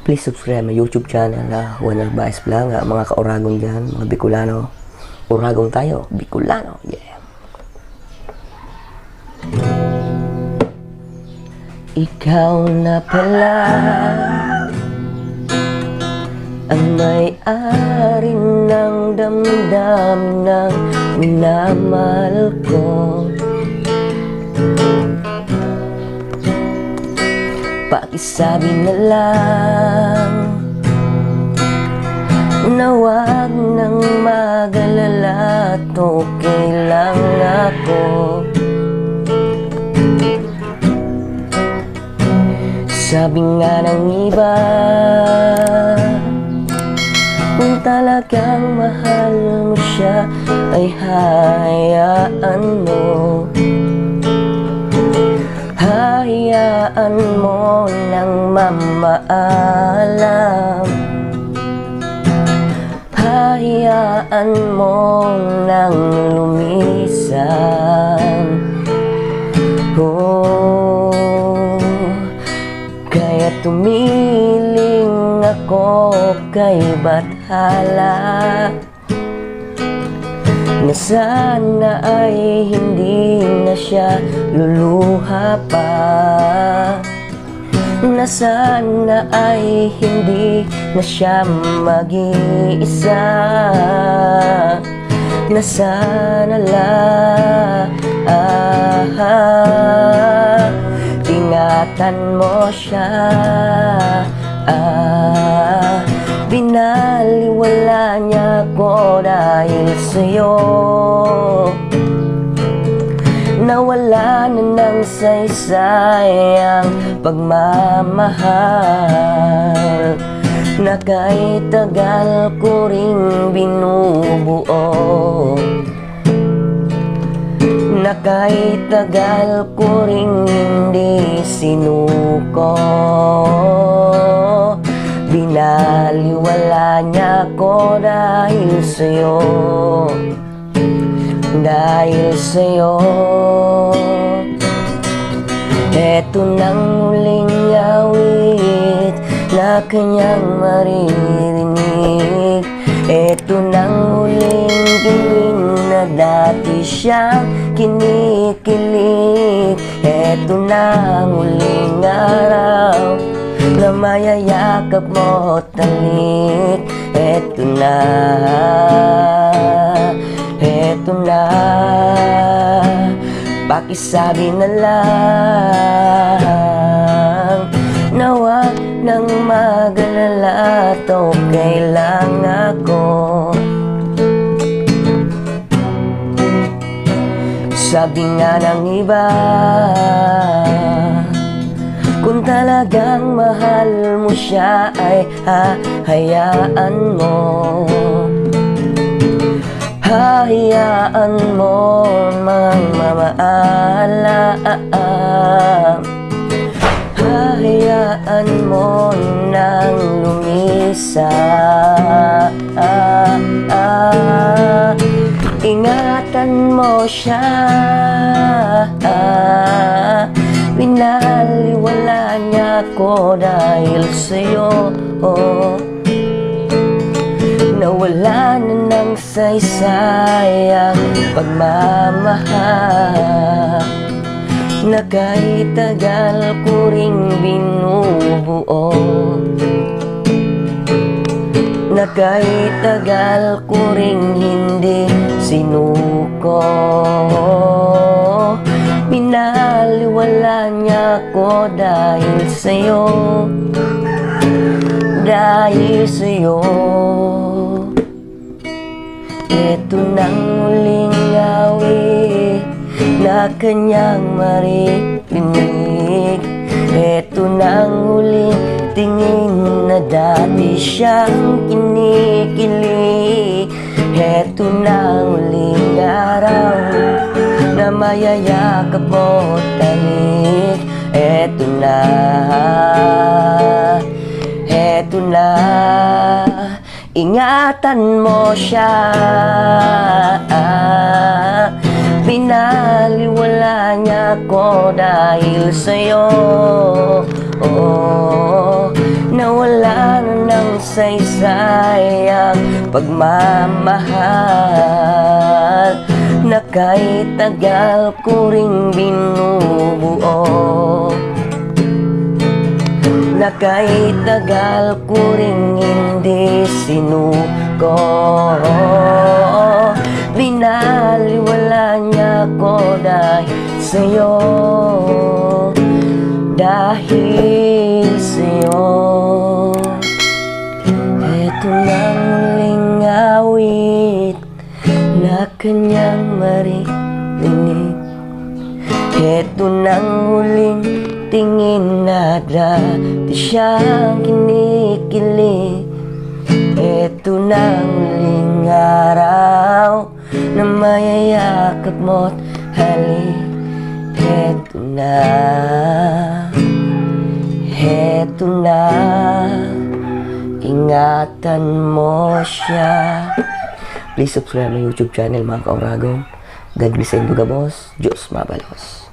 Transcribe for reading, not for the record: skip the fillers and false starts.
Please subscribe my YouTube channel na Juan Narvaez Vlog, mga ka-Oragon dyan, mga Bicolano. Oragon tayo, Bicolano, yeah. Ikaw na pala ang may-ari ng damdamin ng minamahal ko. Pakisabi na lang na wag nang mag-alala at okay lang ako. Sabi nga ng iba, kung talagang mahal mo siya ay hayaan mo. Hayaan mo nang mamaalam. Hayaan mo nang lumisan. Oh, kaya tumiling ako kay Bathala na sana ay hindi na siya luluha pa, na sana ay hindi na siya mag-iisa, na sana ingatan mo siya. Binaliwala niya ko dahil sa'yo. Nawala na ng saysay ang pagmamahal na kahit tagal ko ring binubuo, na kahit tagal ko ring hindi sinuko. Binaliwala niya ko dahil sa'yo, dahil sa'yo. Eto nang huling awit na kanyang maririnig. Eto nang huling kilig na dati siyang kinikilig. Eto nang huling araw na mayayakap mo talik. Eto na, eto na. Pakisabi na lang na wag nang mag-alala at okay lang ako. Sabi nga ng iba, kung talagang mahal mo siya ay hayaan mo. Hayaan mo mang mamaalam. Hayaan mo nang lumisa. Ingatan mo siya. Binaliwala niya ko dahil sa'yo. Nawala na ng saysay ang pagmamahal na kahit tagal ko ring binubuo, na kahit tagal ko ring hindi sinuko. Binaliwala niya ko dahil sa'yo, dahil sa'yo. Eto nang huling awit na kanyang maririnig. Eto nang huling tingin na dati siyang kinikilig. Eto nang huling araw na mayayakap mo talik. Eto na, eto na. Ingatan mo siya. Binaliwala niya ko dahil sa'yo. Nawala masaysay ang pagmamahal na kahit tagal ko ring binubuo, na kahit tagal ko ring hindi sinuko. Binaliwala niya ko dahil sa'yo, dahil sa'yo. Eto na muling awit na kanyang maririnig. Eto nang huling tingin na dati siyang kinikilig. Eto nang huling araw na mayayakap mo't halik. Eto na, eto na, ingatan mo siya. Please subscribe my YouTube channel mga kauragong. God bless and Duga Boss. Diyos mabalos.